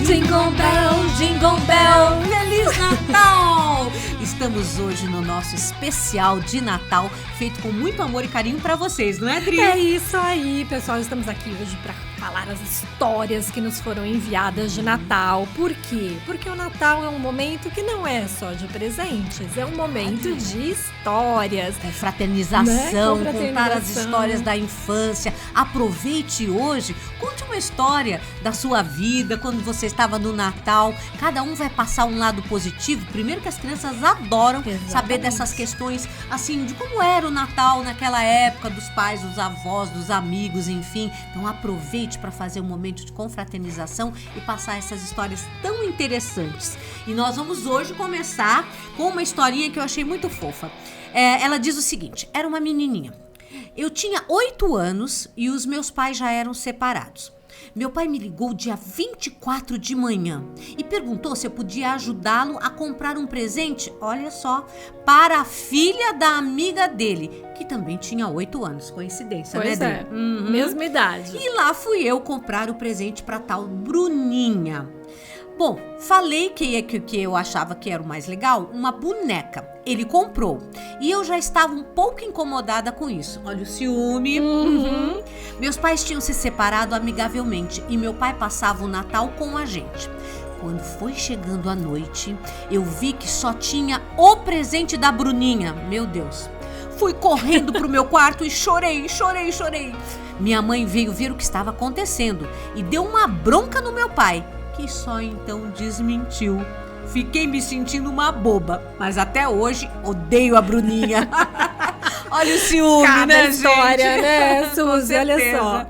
Jingle Bell, Feliz Natal! Estamos hoje no nosso especial de Natal, feito com muito amor e carinho pra vocês, não é, Dri? É isso aí, pessoal. Estamos aqui hoje pra falar as histórias que nos foram enviadas de Natal. Por quê? Porque o Natal é um momento que não é só de presentes, é um momento de histórias. É fraternização, né? Contar as histórias da infância. Aproveite hoje, conte uma história da sua vida, quando você estava no Natal. Cada um vai passar um lado positivo. Primeiro que as crianças adoram saber dessas questões, assim, de como era o Natal naquela época, dos pais, dos avós, dos amigos, enfim. Então aproveite para fazer um momento de confraternização e passar essas histórias tão interessantes. E nós vamos hoje começar com uma historinha que eu achei muito fofa. Ela diz o seguinte: era uma menininha. Eu tinha 8 anos e os meus pais já eram separados. Meu pai me ligou dia 24 de manhã e perguntou se eu podia ajudá-lo a comprar um presente, olha só, para a filha da amiga dele, que também tinha 8 anos. Coincidência, pois né, Dri? Mesma idade. E lá fui eu comprar o presente para tal Bruninha. Bom, falei que eu achava que era o mais legal, uma boneca. Ele comprou e eu já estava um pouco incomodada com isso. Olha o ciúme. Meus pais tinham se separado amigavelmente e meu pai passava o Natal com a gente. Quando foi chegando a noite, eu vi que só tinha o presente da Bruninha. Meu Deus. Fui correndo pro meu quarto e chorei. Minha mãe veio ver o que estava acontecendo e deu uma bronca no meu pai, que só então desmentiu. Fiquei me sentindo uma boba, mas até hoje odeio a Bruninha. Olha o ciúme, cada né, história, gente? né, Suzy? Olha só.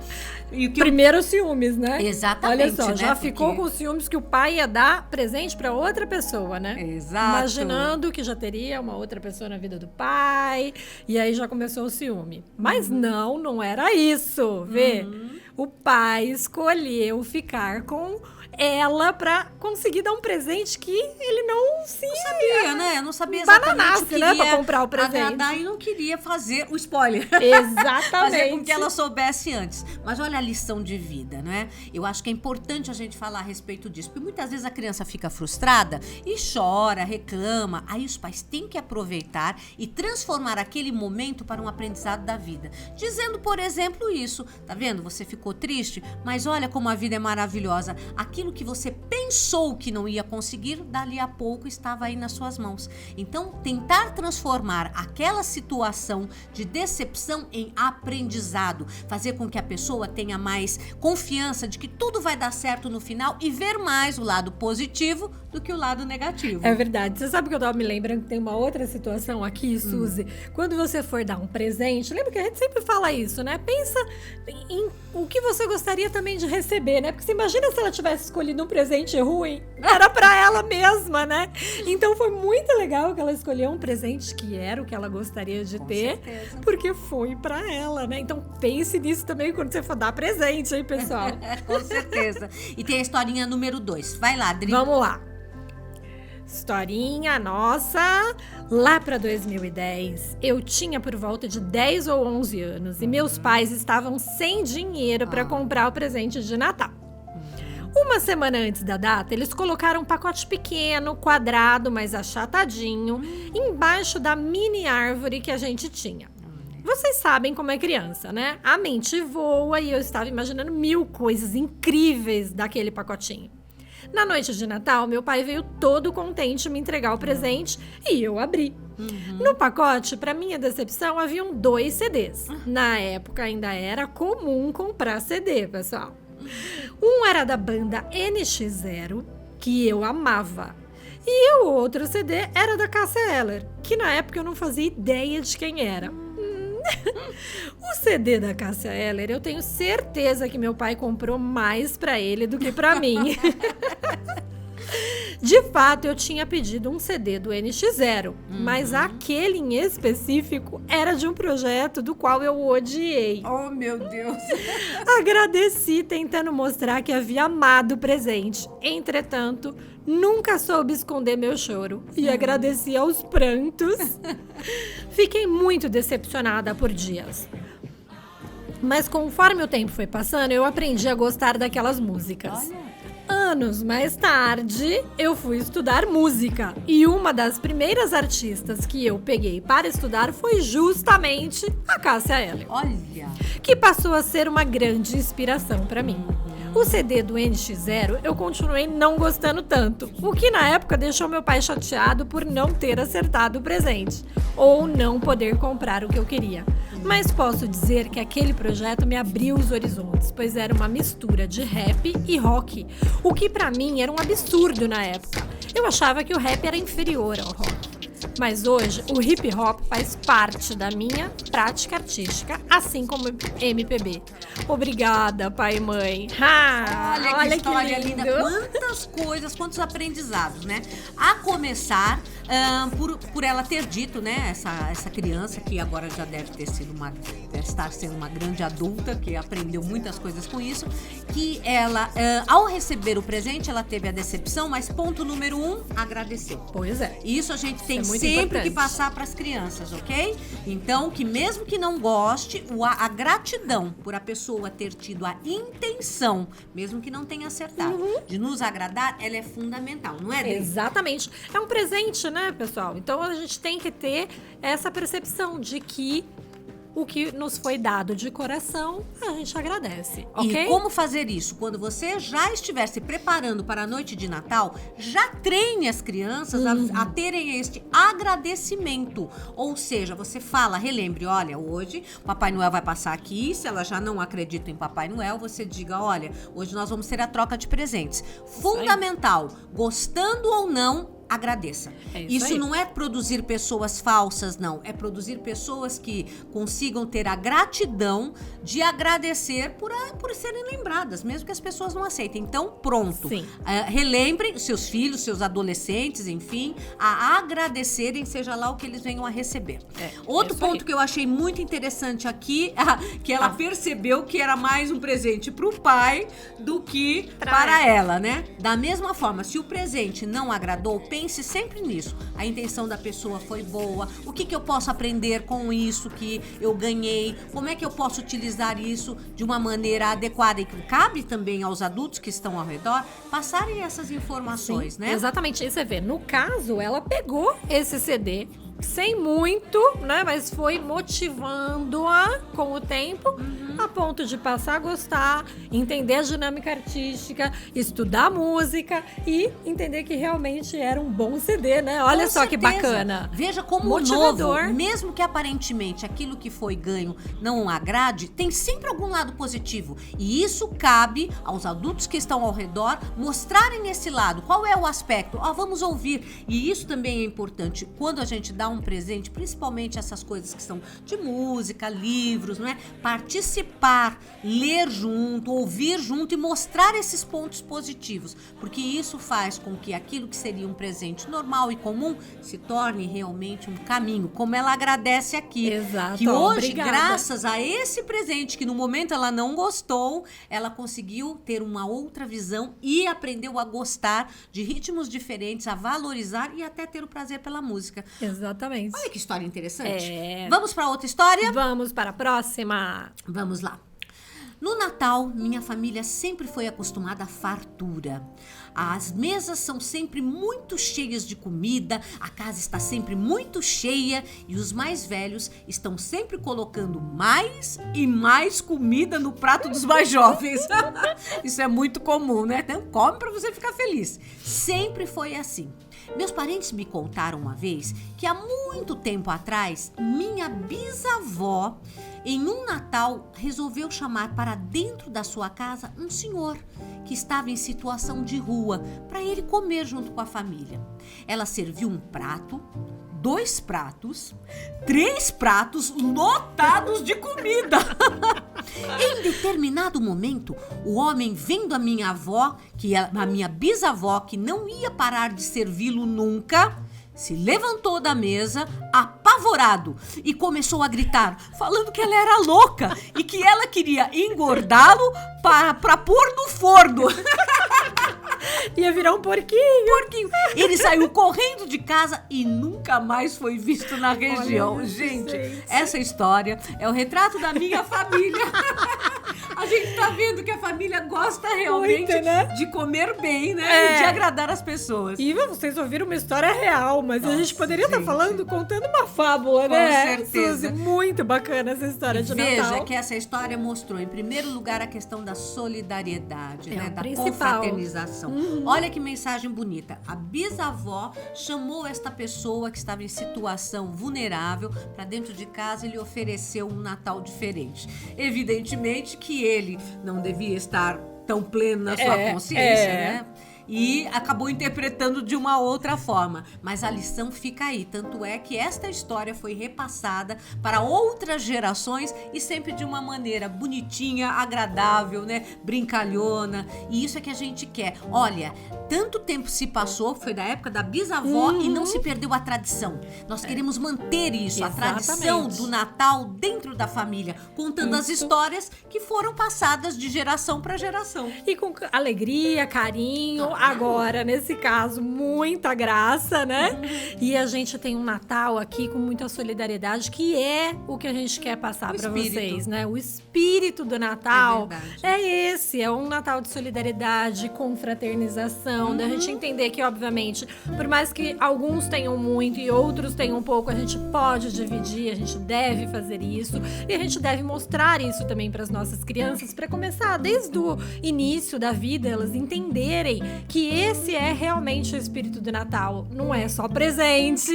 E Primeiro os ciúmes, né? Exatamente. Olha só, né? já ficou com os ciúmes que o pai ia dar presente pra outra pessoa, né? Exato. Imaginando que já teria uma outra pessoa na vida do pai, e aí já começou o ciúme. Mas não era isso, vê? O pai escolheu ficar com ela pra conseguir dar um presente que ele não sabia, né? Não sabia exatamente o que né? Pra comprar o presente. agradar e não queria fazer o spoiler. Exatamente. Fazer com que ela soubesse antes. Mas olha a lição de vida, né? Eu acho que é importante a gente falar a respeito disso, porque muitas vezes a criança fica frustrada e chora, reclama. Aí os pais têm que aproveitar e transformar aquele momento para um aprendizado da vida. Dizendo, por exemplo, isso. Tá vendo? Você ficou triste, mas olha como a vida é maravilhosa. Aquilo que você pensou que não ia conseguir, dali a pouco estava aí nas suas mãos. Então, tentar transformar aquela situação de decepção em aprendizado, fazer com que a pessoa tenha mais confiança de que tudo vai dar certo no final e ver mais o lado positivo do que o lado negativo. É verdade. Você sabe que eu tava me lembrando que tem uma outra situação aqui, Suzy? Quando você for dar um presente, lembra que a gente sempre fala isso, né? Pensa em o que você gostaria também de receber, né? Porque você imagina se ela tivesse escolhido um presente ruim, era pra ela mesma, né? Então foi muito legal que ela escolheu um presente que era o que ela gostaria de ter, certeza. Porque foi pra ela, né? Então pense nisso também quando você for dar presente, hein, pessoal? Com certeza. E tem a historinha número 2. Vai lá, Adri. Vamos lá. Historinha nossa, lá para 2010, eu tinha por volta de 10 ou 11 anos e meus pais estavam sem dinheiro para comprar o presente de Natal. Uma semana antes da data, eles colocaram um pacote pequeno, quadrado, mas achatadinho, embaixo da mini árvore que a gente tinha. Vocês sabem como é criança, né? A mente voa e eu estava imaginando 1000 coisas incríveis daquele pacotinho. Na noite de Natal, meu pai veio todo contente me entregar o presente e eu abri. No pacote, para minha decepção, haviam 2 CDs. Na época, ainda era comum comprar CD, pessoal. Um era da banda NX0, que eu amava. E o outro CD era da Cássia Eller, que na época eu não fazia ideia de quem era. O CD da Cássia Eller, eu tenho certeza que meu pai comprou mais pra ele do que pra mim. De fato, eu tinha pedido um CD do NX0, mas aquele em específico era de um projeto do qual eu odiei. Oh, meu Deus! Agradeci tentando mostrar que havia amado o presente. Entretanto, nunca soube esconder meu choro e agradeci aos prantos. Fiquei muito decepcionada por dias. Mas conforme o tempo foi passando, eu aprendi a gostar daquelas músicas. Olha. Anos mais tarde, eu fui estudar música. E uma das primeiras artistas que eu peguei para estudar foi justamente a Cássia Eller. Olha! Que passou a ser uma grande inspiração para mim. O CD do NX0 eu continuei não gostando tanto, o que na época deixou meu pai chateado por não ter acertado o presente, ou não poder comprar o que eu queria. Mas posso dizer que aquele projeto me abriu os horizontes, pois era uma mistura de rap e rock, o que pra mim era um absurdo na época. Eu achava que o rap era inferior ao rock. Mas hoje, o hip hop faz parte da minha prática artística, assim como MPB. Obrigada, pai e mãe. Olha que história linda. Quantas coisas, quantos aprendizados, né? A começar por ela ter dito, né? Essa criança que agora já deve estar sendo uma grande adulta, que aprendeu muitas coisas com isso, que ela, ao receber o presente, ela teve a decepção, mas ponto número 1, agradeceu. Pois é. Isso a gente tem muito sempre importante. que passar para as crianças, ok? Então, que mesmo que não goste, a gratidão por a pessoa ter tido a intenção, mesmo que não tenha acertado, de nos agradar, ela é fundamental, não é, Dri? Exatamente. É um presente, né, pessoal? Então a gente tem que ter essa percepção de que o que nos foi dado de coração, a gente agradece, ok? E como fazer isso? Quando você já estiver se preparando para a noite de Natal, já treine as crianças a terem este agradecimento. Ou seja, você fala, relembre, olha, hoje o Papai Noel vai passar aqui, se ela já não acredita em Papai Noel, você diga, olha, hoje nós vamos ter a troca de presentes. Fundamental, gostando ou não, agradeça. Isso aí. não é produzir pessoas falsas, não. É produzir pessoas que consigam ter a gratidão de agradecer por serem lembradas, mesmo que as pessoas não aceitem. Então, pronto. Relembrem seus filhos, seus adolescentes, enfim, a agradecerem, seja lá o que eles venham a receber. Outro ponto que eu achei muito interessante aqui, que ela percebeu que era mais um presente pro pai do que para ela, né? Da mesma forma, se o presente não agradou, pense sempre nisso. A intenção da pessoa foi boa. O que eu posso aprender com isso que eu ganhei? Como é que eu posso utilizar isso de uma maneira adequada? E que cabe também aos adultos que estão ao redor passarem essas informações, né? Exatamente. Aí você vê, no caso, ela pegou esse CD sem muito, né? Mas foi motivando-a com o tempo, a ponto de passar a gostar, entender a dinâmica artística, estudar música e entender que realmente era um bom CD, né? Olha só que bacana. Veja como motivador. Novo, mesmo que aparentemente aquilo que foi ganho não agrade, tem sempre algum lado positivo. E isso cabe aos adultos que estão ao redor mostrarem esse lado. Qual é o aspecto? Vamos ouvir. E isso também é importante. Quando a gente dá um presente, principalmente essas coisas que são de música, livros, não é? Participar, ler junto, ouvir junto e mostrar esses pontos positivos, porque isso faz com que aquilo que seria um presente normal e comum se torne realmente um caminho, como ela agradece aqui. Exato. Que hoje, obrigada. Graças a esse presente que no momento ela não gostou, ela conseguiu ter uma outra visão e aprendeu a gostar de ritmos diferentes, a valorizar e até ter o prazer pela música. Exatamente. Olha que história interessante. Vamos para outra história? Vamos para a próxima. Vamos lá. No Natal, minha família sempre foi acostumada à fartura. As mesas são sempre muito cheias de comida, a casa está sempre muito cheia e os mais velhos estão sempre colocando mais e mais comida no prato dos mais jovens. Isso é muito comum, né? Então come para você ficar feliz. Sempre foi assim. Meus parentes me contaram uma vez que há muito tempo atrás, minha bisavó, em um Natal, resolveu chamar para dentro da sua casa um senhor que estava em situação de rua, para ele comer junto com a família. Ela serviu um prato, 2 pratos, 3 pratos lotados de comida. Em determinado momento, o homem, vendo a minha avó, a minha bisavó, que não ia parar de servi-lo nunca, se levantou da mesa, apavorado, e começou a gritar, falando que ela era louca e que ela queria engordá-lo para pôr no forno. Ia virar um porquinho. Ele saiu correndo de casa e nunca mais foi visto na região. Olha, gente, essa história é o retrato da minha família. A A gente tá vendo que a família gosta realmente Muito, né? de comer bem, né? E de agradar as pessoas. E vocês ouviram uma história real, mas a gente poderia estar falando, contando uma fábula, Com né? certeza. Suzy, muito bacana essa história de Natal. Veja que essa história mostrou, em primeiro lugar, a questão da solidariedade, né? Da principal. confraternização. Olha que mensagem bonita. A bisavó chamou esta pessoa que estava em situação vulnerável para dentro de casa e lhe ofereceu um Natal diferente. Evidentemente que ele não devia estar tão pleno na sua consciência, né? E acabou interpretando de uma outra forma. Mas a lição fica aí. Tanto é que esta história foi repassada para outras gerações e sempre de uma maneira bonitinha, agradável, né? Brincalhona. E isso é que a gente quer. Olha, tanto tempo se passou, foi da época da bisavó e não se perdeu a tradição. Nós queremos manter isso, a tradição do Natal dentro da família, contando as histórias que foram passadas de geração para geração. E com alegria, carinho, agora, nesse caso, muita graça, né? E a gente tem um Natal aqui com muita solidariedade, que é o que a gente quer passar para vocês, né? O espírito do Natal é esse, é um Natal de solidariedade, confraternização, da gente entender que, obviamente, por mais que alguns tenham muito e outros tenham pouco, a gente pode dividir, a gente deve fazer isso e a gente deve mostrar isso também para as nossas crianças, para começar desde o início da vida, elas entenderem que esse é realmente o espírito do Natal. Não é só presente,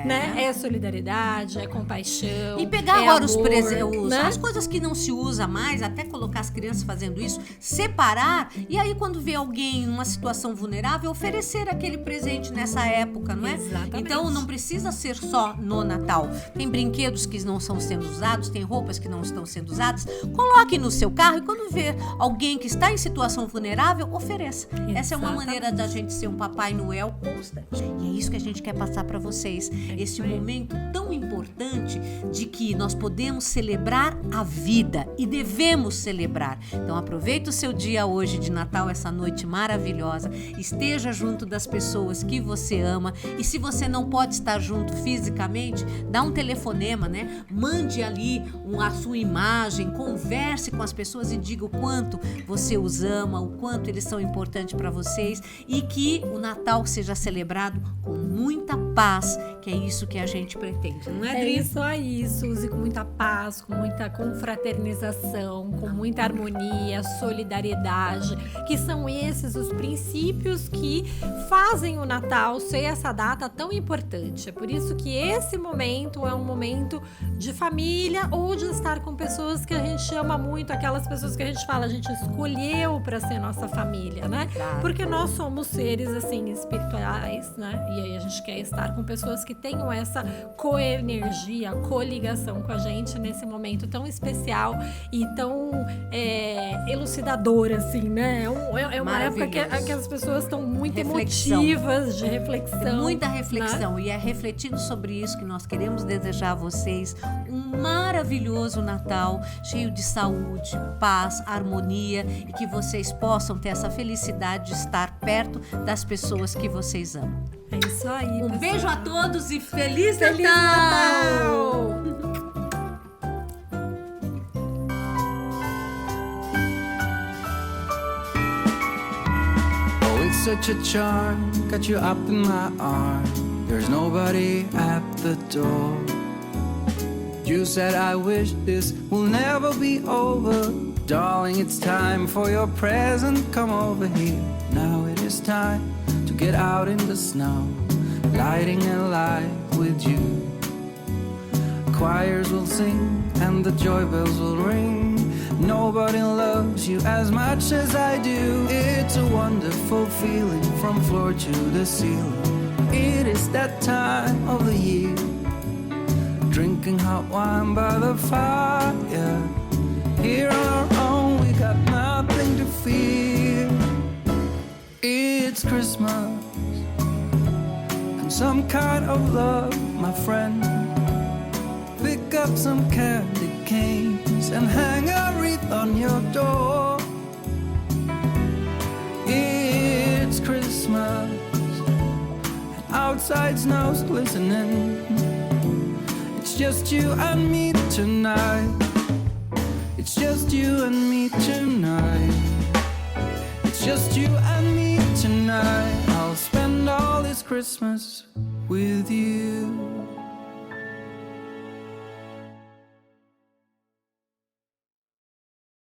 né? É solidariedade, é compaixão. E pegar agora amor, né? as coisas que não se usa mais, até colocar as crianças fazendo isso, separar, e aí quando vê alguém numa situação vulnerável, oferecer aquele presente nessa época, não é? Exatamente. Então não precisa ser só no Natal. Tem brinquedos que não estão sendo usados, tem roupas que não estão sendo usadas. Coloque no seu carro e quando ver alguém que está em situação vulnerável, ofereça. Essa é uma maneira da gente ser um Papai Noel constante. E é isso que a gente quer passar para vocês. Esse momento tão importante de que nós podemos celebrar a vida e devemos celebrar. Então aproveita o seu dia hoje de Natal, essa noite maravilhosa. Esteja junto das pessoas que você ama. E se você não pode estar junto fisicamente, dá um telefonema, né? Mande ali a sua imagem, converse com as pessoas e diga o quanto você os ama, o quanto eles são importantes para vocês. E que o Natal seja celebrado com muita paz, que é isso que a gente pretende, não é, Adri? É isso aí, Suzy, com muita paz, com muita confraternização, com muita harmonia, solidariedade, que são esses os princípios que fazem o Natal ser essa data tão importante. É por isso que esse momento é um momento de família ou de estar com pessoas que a gente ama muito, aquelas pessoas que a gente fala, a gente escolheu para ser nossa família, né? Porque nós somos seres, assim, espirituais, né? E aí a gente quer estar com pessoas que tenham essa coenergia, coligação com a gente nesse momento tão especial e tão elucidador, assim, né? É uma época que as pessoas estão muito emotivas, de reflexão. Muita reflexão, né? E é refletindo sobre isso que nós queremos desejar a vocês um maravilhoso Natal, cheio de saúde, paz, harmonia e que vocês possam ter essa felicidade de estar perto das pessoas que vocês amam. É isso aí, Um pessoal. beijo a todos e Feliz Feliz Natal! Natal! Oh, it's such a charm, got you up in my arms. There's nobody at the door. You said I wish this will never be over. Darling, it's time for your present. Come over here. Now it is time to get out in the snow, lighting a light with you. Choirs will sing and the joy bells will ring. Nobody loves you as much as I do. It's a wonderful feeling from floor to the ceiling. It is that time of the year, drinking hot wine by the fire. Here on our own, we got nothing to fear. It's Christmas and some kind of love, my friend. Pick up some candy canes and hang a wreath on your door. It's Christmas and outside snow's glistening. It's just you and me tonight. It's just just you and me tonight. It's just you and me tonight. I'll spend all this Christmas with you.